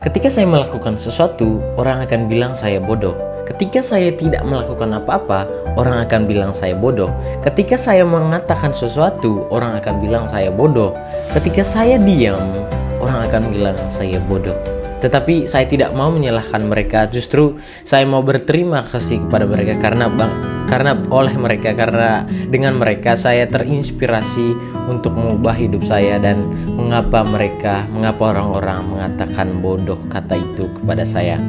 Ketika saya melakukan sesuatu, orang akan bilang saya bodoh. Ketika saya tidak melakukan apa-apa, orang akan bilang saya bodoh. Ketika saya mengatakan sesuatu, orang akan bilang saya bodoh. Ketika saya diam, orang akan bilang saya bodoh. Tetapi saya tidak mau menyalahkan mereka, justru saya mau berterima kasih kepada mereka karena dengan mereka saya terinspirasi untuk mengubah hidup saya. Dan mengapa orang-orang mengatakan bodoh kata itu kepada saya.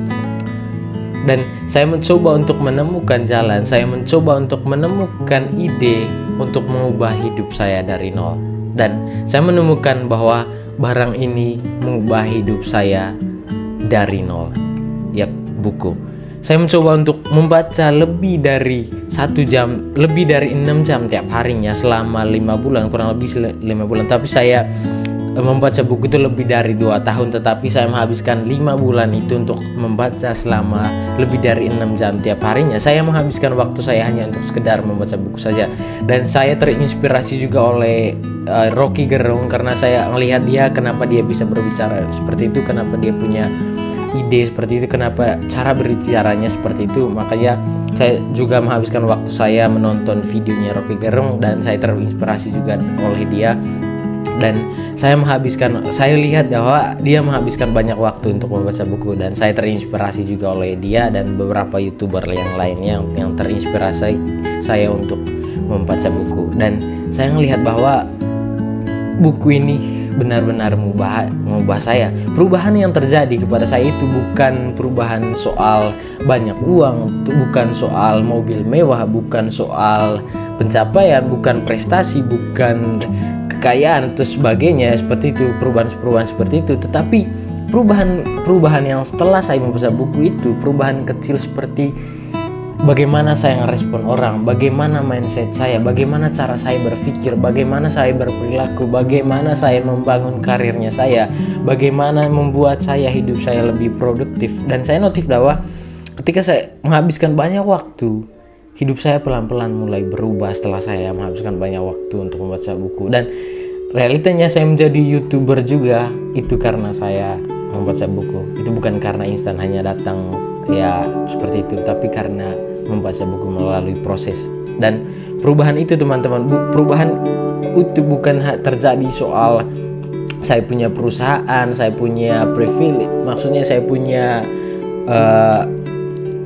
Dan saya mencoba untuk menemukan jalan, saya mencoba untuk menemukan ide untuk mengubah hidup saya dari nol. Dan saya menemukan bahwa barang ini mengubah hidup saya dari nol. Yap, buku. Saya mencoba untuk membaca lebih dari 1 jam, lebih dari 6 jam tiap harinya selama 5 bulan, kurang lebih 5 bulan. Tapi saya membaca buku itu lebih dari 2 tahun, tetapi saya menghabiskan 5 bulan itu untuk membaca selama lebih dari 6 jam tiap harinya. Saya menghabiskan waktu saya hanya untuk sekedar membaca buku saja. Dan saya terinspirasi juga oleh Rocky Gerung, karena saya melihat dia, kenapa dia bisa berbicara seperti itu, kenapa dia punya ide seperti itu, kenapa cara berbicaranya seperti itu. Makanya saya juga menghabiskan waktu saya menonton videonya Rocky Gerung dan saya terinspirasi juga oleh dia. Dan saya lihat bahwa dia menghabiskan banyak waktu untuk membaca buku, dan saya terinspirasi juga oleh dia dan beberapa YouTuber yang lainnya yang terinspirasi saya untuk membaca buku. Dan saya melihat bahwa buku ini benar-benar mengubah saya. Perubahan yang terjadi kepada saya itu bukan perubahan soal banyak uang, bukan soal mobil mewah, bukan soal pencapaian, bukan prestasi, bukan kekayaan atau sebagainya seperti itu, perubahan seperti itu. Tetapi perubahan yang setelah saya membaca buku itu, perubahan kecil seperti bagaimana saya ngerespon orang, bagaimana mindset saya, bagaimana cara saya berpikir, bagaimana saya berperilaku, bagaimana saya membangun karirnya saya, bagaimana membuat hidup saya lebih produktif. Dan saya notif bahwa ketika saya menghabiskan banyak waktu, hidup saya pelan-pelan mulai berubah setelah saya menghabiskan banyak waktu untuk membaca buku. Dan realitanya saya menjadi YouTuber juga itu karena saya membaca buku. Itu bukan karena instan hanya datang ya seperti itu, tapi karena membaca buku melalui proses. Dan perubahan itu teman-teman, perubahan itu bukan terjadi soal saya punya perusahaan, saya punya privilege, maksudnya saya punya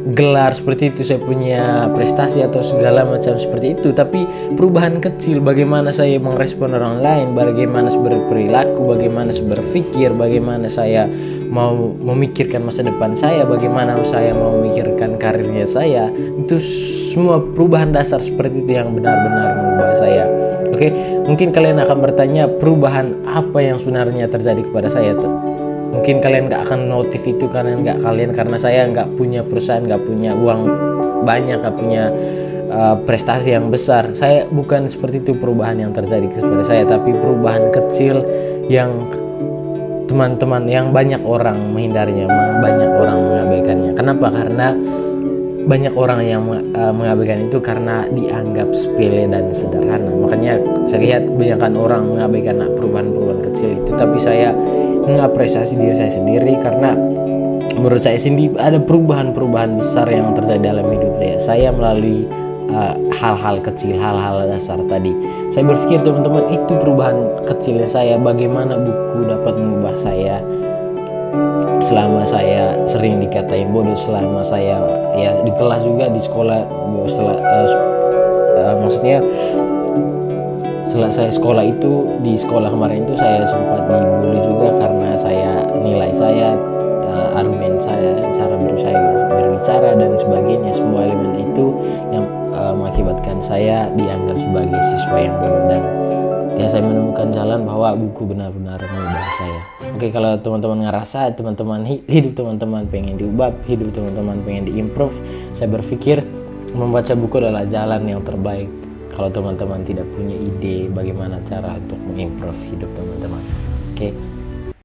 gelar seperti itu, saya punya prestasi atau segala macam seperti itu. Tapi perubahan kecil, bagaimana saya merespon orang lain, bagaimana saya berperilaku, bagaimana saya berpikir, bagaimana saya mau memikirkan masa depan saya, bagaimana saya mau memikirkan karirnya saya. Itu semua perubahan dasar seperti itu yang benar-benar mengubah saya. Oke, mungkin kalian akan bertanya, perubahan apa yang sebenarnya terjadi kepada saya tuh? Mungkin kalian gak akan notif itu karena saya gak punya perusahaan, gak punya uang banyak, gak punya prestasi yang besar. Saya bukan seperti itu perubahan yang terjadi kepada saya, tapi perubahan kecil yang teman-teman, yang banyak orang menghindarinya, banyak orang mengabaikannya. Kenapa? Karena banyak orang yang mengabaikan itu karena dianggap sepele dan sederhana. Makanya saya lihat kebanyakan orang mengabaikan perubahan-perubahan kecil itu. Tapi saya mengapresiasi diri saya sendiri karena menurut saya sendiri ada perubahan-perubahan besar yang terjadi dalam hidup saya melalui hal-hal kecil, hal-hal dasar tadi. Saya berpikir teman-teman, itu perubahan kecilnya saya, bagaimana buku dapat mengubah saya selama saya sering dikatain bodoh, selama saya ya di kelas juga, di sekolah, maksudnya setelah saya sekolah itu, di sekolah kemarin itu saya sempat dibully juga karena nilai saya, argumen saya, cara berbicara dan sebagainya. Semua elemen itu yang mengakibatkan saya dianggap sebagai siswa yang bodoh. Dan ya saya menemukan jalan bahwa buku benar-benar mengubah saya. Oke, kalau teman-teman ngerasa hidup teman-teman pengen diubah, hidup teman-teman pengen diimprove, saya berpikir membaca buku adalah jalan yang terbaik kalau teman-teman tidak punya ide bagaimana cara untuk mengimprove hidup teman-teman. Oke.